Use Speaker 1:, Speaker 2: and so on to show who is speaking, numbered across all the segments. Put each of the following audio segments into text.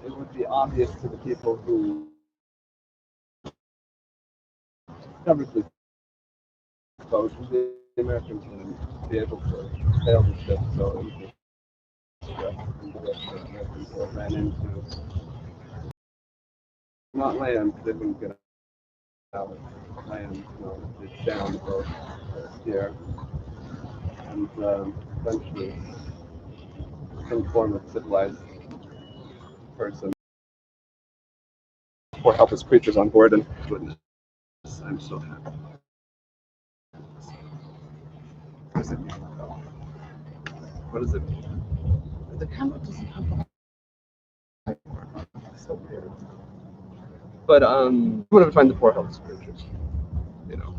Speaker 1: it would be obvious to the people who covered the boat, the Americans wouldn't be able to sail the ship, so it was the Americans ran into not land, they wouldn't get out of land, they'd stay on the boat here, and eventually some form of civilized person or helpless creatures on board, and goodness, I'm so happy. What does it mean? What does it mean? The camera doesn't have the so weird. But what if find the poor helpless creatures? You know,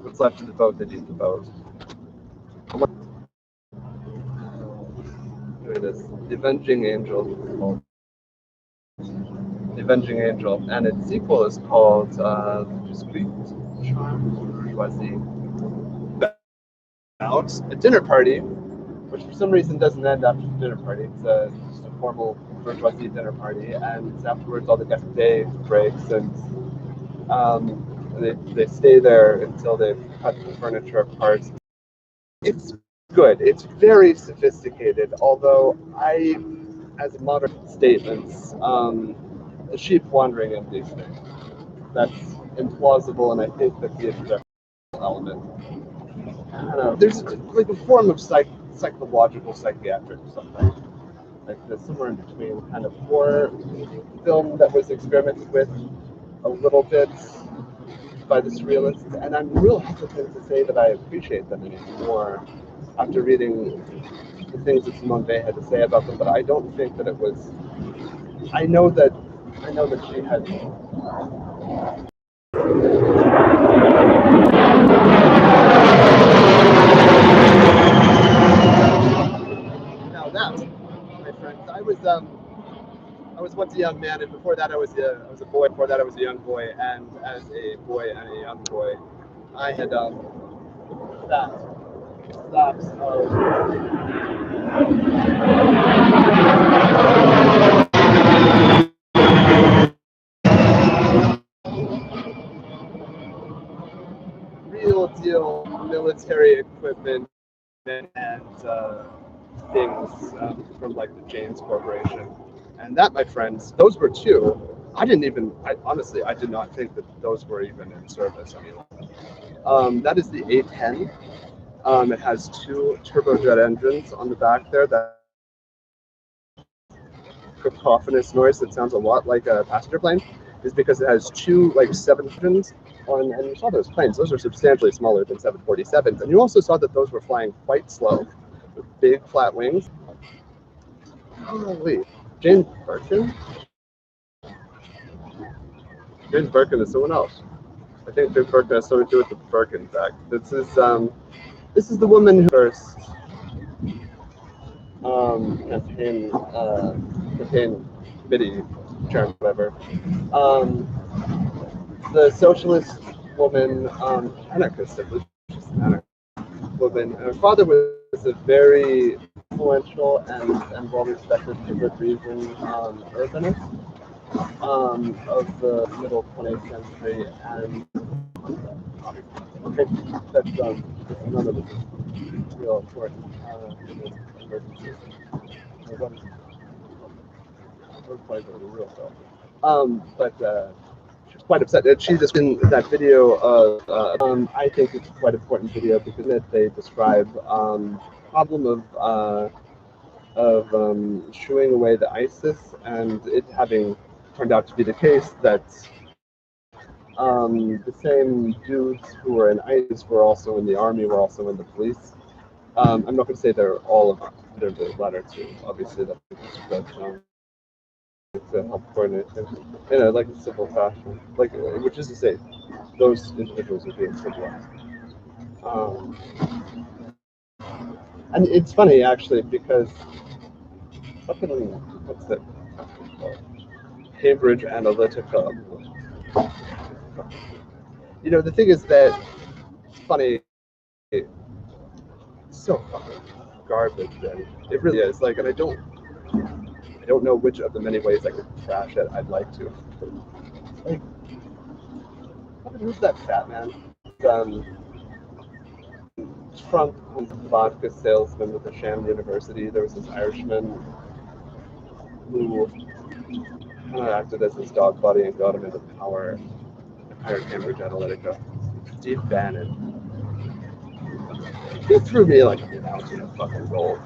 Speaker 1: what's left of the boat, they eat the boat. Here it is, the Avenging Angel. The Avenging Angel, and its sequel is called Discreet Charm Bourgeoisie. About a dinner party, which for some reason doesn't end after the dinner party. It's just a formal bourgeoisie dinner party, and afterwards all the guest day breaks, and they stay there until they've cut the furniture apart. It's good. It's very sophisticated, although as modern statements, the sheep wandering in these things. That's implausible, and I think that the introduction element, I don't know, there's like a form of psychological, psychiatric something, like somewhere in between kind of horror film that was experimented with a little bit by the surrealists, and I'm real hesitant to say that I appreciate them anymore after reading the things that Simone Weil had to say about them, but I don't think that it was. I know that she had. Now that, my friends, I was once a young man, and before that I was a boy. Before that I was a young boy, and as a boy and a young boy, I had stops of real deal military equipment and things from like the James Corporation. And that, my friends, those were two. Honestly, I did not think that those were even in service anymore. That is the A10. It has two turbojet engines on the back there. That cacophonous noise that sounds a lot like a passenger plane is because it has two like 7 engines on, and you saw those planes. Those are substantially smaller than 747s, and you also saw that those were flying quite slow with big flat wings. Holy, James Birkin? James Birkin is someone else. I think James Birkin has something to do with the Birkin fact. This is the woman who first campaign committee chair, whatever. The socialist woman, anarchist, I believe she's an anarchist woman. Her father was a very influential and well-respected, for good reason, urbanist of the middle 20th century, and okay, that's none of it is real important in this emergency. Those plays are the real stuff. But she was quite upset. She just in that video of I think it's quite an important video because they describe problem of shooing away the ISIS, and it having turned out to be the case that the same dudes who were in ISIS were also in the army, were also in the police. I'm not going to say they're all of them. They're the latter two, obviously, but to help coordinate things in like a civil fashion, like which is to say, those individuals are being civilized. And it's funny actually because what's that? Cambridge Analytica. You know, the thing is that it's funny. It's so fucking garbage, and it really is. Like, and I don't. I don't know which of the many ways I could trash it I'd like to. Like, who's that fat man? Trump was a vodka salesman with a sham university. There was this Irishman who kind of acted as his dog buddy and got him into power. I hired Cambridge Analytica. Steve Bannon. He threw me like a mountain of fucking gold.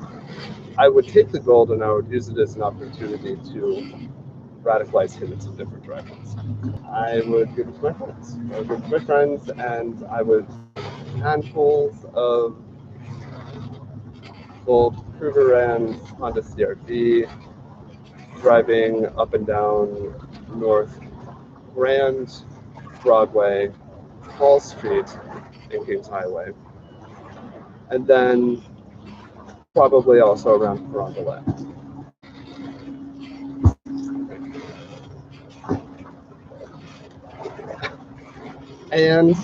Speaker 1: I would take the gold and I would use it as an opportunity to radicalize him in some different directions. I would give it to my friends. I would give it to my friends, and I would handfuls of old Kruger Rams, Honda CRV, driving up and down North Grand, Broadway, Hall Street, and Kings Highway. And then probably also around Carondelet. And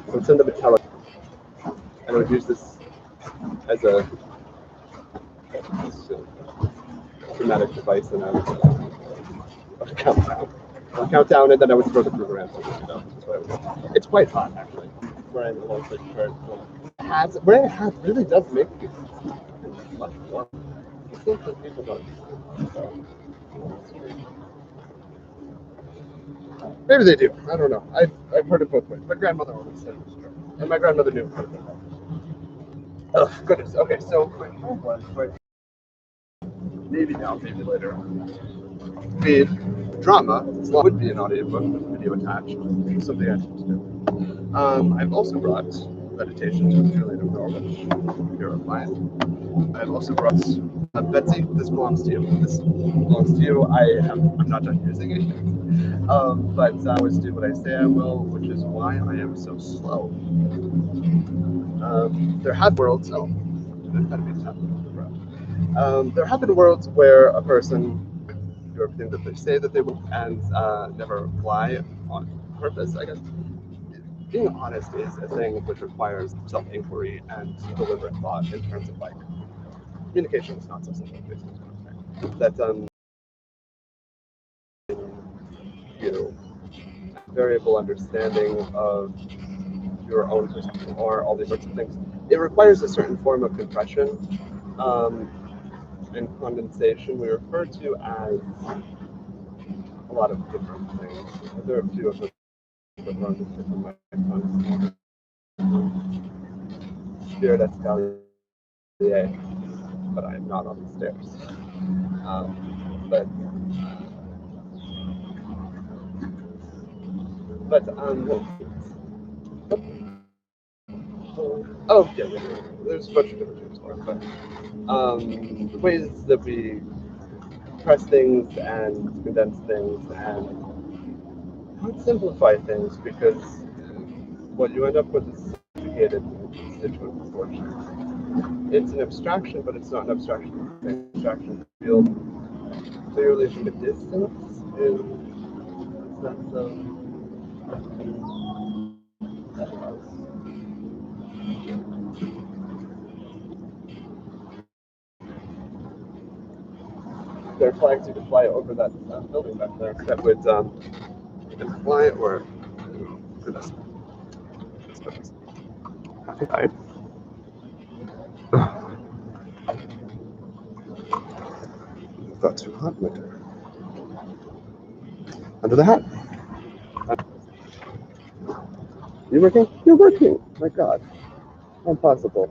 Speaker 1: I would send them a tele, and I would use this as a dramatic device, and I would count down. I'll count down, and then I would throw the Kruger Rams over. It's quite hot, actually. Wearing a long sleeve shirt. Wearing a hat really does make you much warmer. I think that people don't. So, maybe they do. I don't know. I've heard it both ways. My grandmother always said it was true, and my grandmother knew quite a bit about it. Oh goodness. Okay, so my home was maybe now, maybe later. The drama would be an audiobook with video attached, which is something I tend to do. I've also brought meditation to Julian of Norwich, you're a client. I've also brought Betsy, this belongs to you. This belongs to you. I'm not done using it. But I always do what I say I will, which is why I am so slow. There have worlds. Oh, there's gotta be time. There have been worlds where a person do everything that they say that they will and never lie on purpose, I guess. Being honest is a thing which requires self-inquiry and deliberate thought in terms of like communication is not so simple. That you know, variable understanding of your own perception or all these sorts of things. It requires a certain form of compression and condensation. We refer to as a lot of different things. There are a few of them that run the tip of my tongue. Spirit escalier, but I am not on the stairs. But oh yeah, there's a bunch of different terms for it, but the ways that we compress things and condense things and not simplify things, because what you end up with is sophisticated constituent proportions. It's an abstraction, but it's not an abstraction. It's an abstraction field clearly from a distance in the sense of there are flags you could fly over that building back there that would imply or goodness. I got too hot right there. Under the hat. You working? You're working. My God. Impossible.